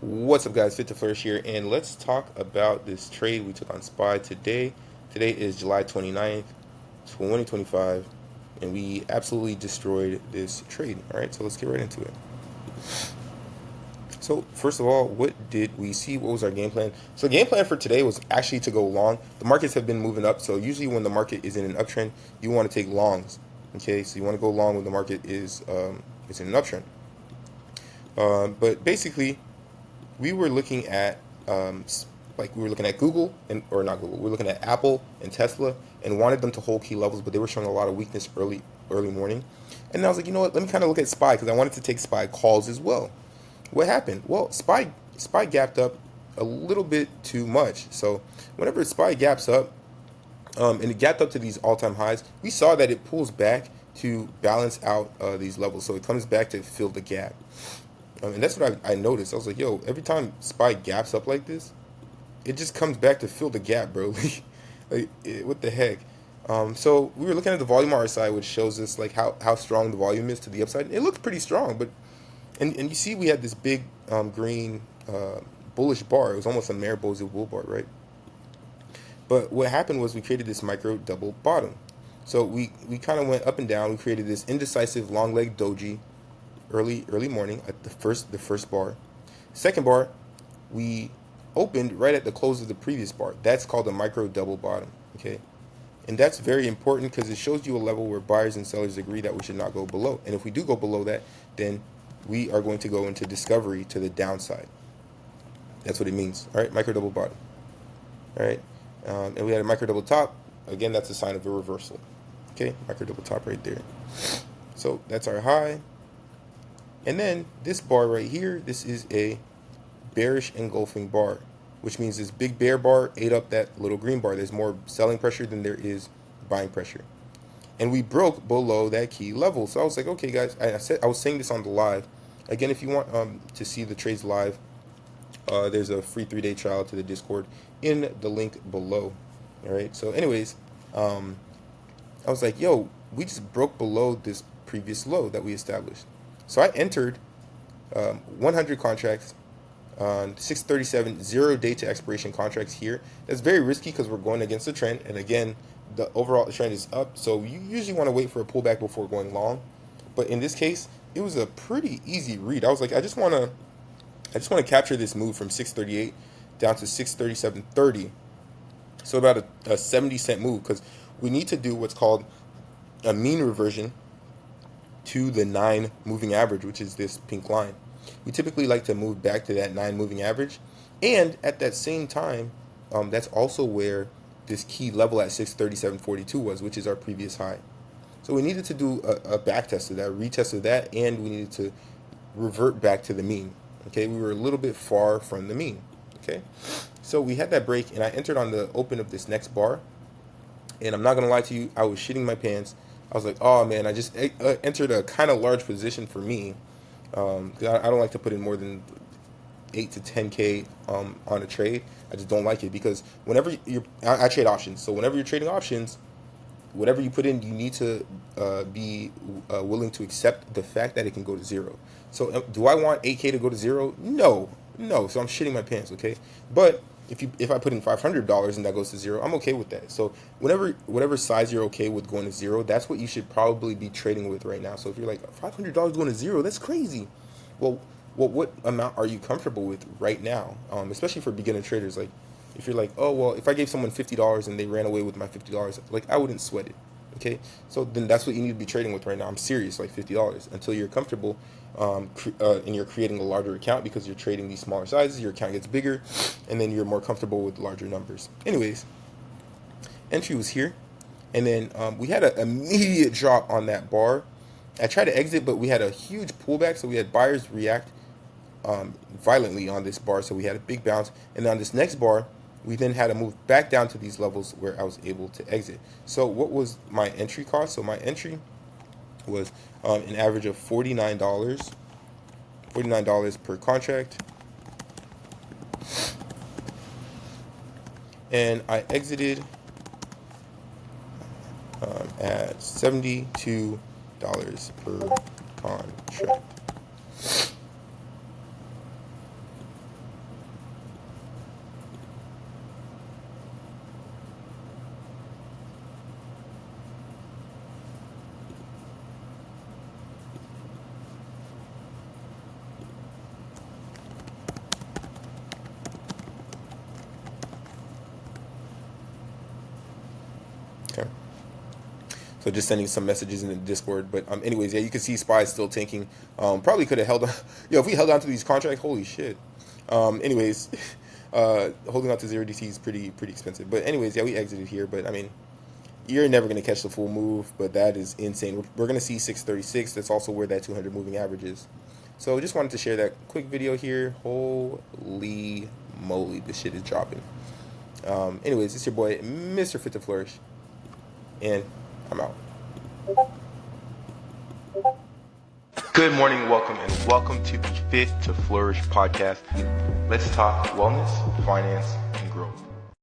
What's up, guys? Fit to Flourish here, and let's talk about this trade we took on SPY today. Today is July 29th, 2025, and we absolutely destroyed this trade. All right, so let's get right into it. So, first of all, what did we see? What was our game plan? So, the game plan for today was actually to go long. The markets have been moving up, so usually when the market is in an uptrend, you want to take longs. Okay, so you want to go long when the market is in an uptrend. But basically, we were looking at we were looking at Google and or not Google. We were looking at Apple and Tesla and wanted them to hold key levels, but they were showing a lot of weakness early morning. And I was like, you know what? Let me kind of look at SPY because I wanted to take SPY calls as well. What happened? Well, SPY gapped up a little bit too much. So whenever SPY gaps up, and it gapped up to these all-time highs, we saw that it pulls back to balance out these levels. So it comes back to fill the gap. And that's what I noticed. I was like, yo, every time SPY gaps up like this, it just comes back to fill the gap, bro. What the heck? So we were looking at the volume RSI, which shows us like how strong the volume is to the upside. It looked pretty strong, but and you see we had this big green bullish bar. It was almost a Mariposa bull bar, right? But what happened was we created this micro double bottom. So we kind of went up and down. We created this indecisive long leg doji early morning at the first bar. Second bar, we opened right at the close of the previous bar. That's called a micro double bottom. Okay, and that's very important because it shows you a level where buyers and sellers agree that we should not go below. And if we do go below that, then we are going to go into discovery to the downside. That's what it means. All right, micro double bottom. All right, and we had a micro double top. Again, that's a sign of a reversal. Okay, micro double top right there. So that's our high. And then this bar right here, this is a bearish engulfing bar, which means this big bear bar ate up that little green bar. There's more selling pressure than there is buying pressure. And we broke below that key level. So I was like, okay, guys, I was saying this on the live. Again, if you want to see the trades live, there's a free 3-day trial to the Discord in the link below. All right. So anyways, I was like, yo, we just broke below this previous low that we established. So I entered 100 contracts on 637 0-day to expiration contracts here. That's very risky because we're going against the trend. And again, the overall trend is up. So you usually want to wait for a pullback before going long. But in this case, it was a pretty easy read. I was like, I just want to capture this move from 638 down to 637.30. So about a 70-cent move because we need to do what's called a mean reversion to the 9 moving average, which is this pink line. We typically like to move back to that 9 moving average. And at that same time, that's also where this key level at 637.42 was, which is our previous high. So we needed to do a back test of that, retest of that, and we needed to revert back to the mean. Okay, we were a little bit far from the mean. Okay, so we had that break, and I entered on the open of this next bar. And I'm not going to lie to you, I was shitting my pants. I was like, oh man, I just entered a kind of large position for me. I don't like to put in more than 8 to 10K on a trade. I just don't like it because whenever I trade options. So whenever you're trading options, whatever you put in, you need to be willing to accept the fact that it can go to zero. So do I want 8K to go to zero? No. So I'm shitting my pants, okay? But if I put in $500 and that goes to zero, I'm okay with that. So whatever size you're okay with going to zero, that's what you should probably be trading with right now. So if you're like $500 going to zero, that's crazy. Well, what amount are you comfortable with right now? Especially for beginner traders, like if you're like, oh well, if I gave someone $50 and they ran away with my $50, like I wouldn't sweat it. Okay, so then that's what you need to be trading with right now. I'm serious, like $50 until you're comfortable, and you're creating a larger account because you're trading these smaller sizes. Your account gets bigger, and then you're more comfortable with larger numbers. Anyways, entry was here, and then we had an immediate drop on that bar. I tried to exit, but we had a huge pullback, so we had buyers react violently on this bar, so we had a big bounce, and on this next bar we then had to move back down to these levels where I was able to exit. So what was my entry cost? So my entry was an average of $49 per contract, and I exited at $72 per contract. So just sending some messages in the Discord. But anyways, yeah, you can see SPY is still tanking. Probably could have held on. If we held on to these contracts, holy shit. Anyways, holding on to 0DT is pretty expensive. But anyways, yeah, we exited here. But I mean, you're never going to catch the full move, but that is insane. We're going to see 636. That's also where that 200 moving average is. So just wanted to share that quick video here. Holy moly, this shit is dropping. Anyways, it's your boy, Mr. Fit to Flourish. And I'm out. Good morning, welcome to the Fit to Flourish podcast. Let's talk wellness, finance, and growth.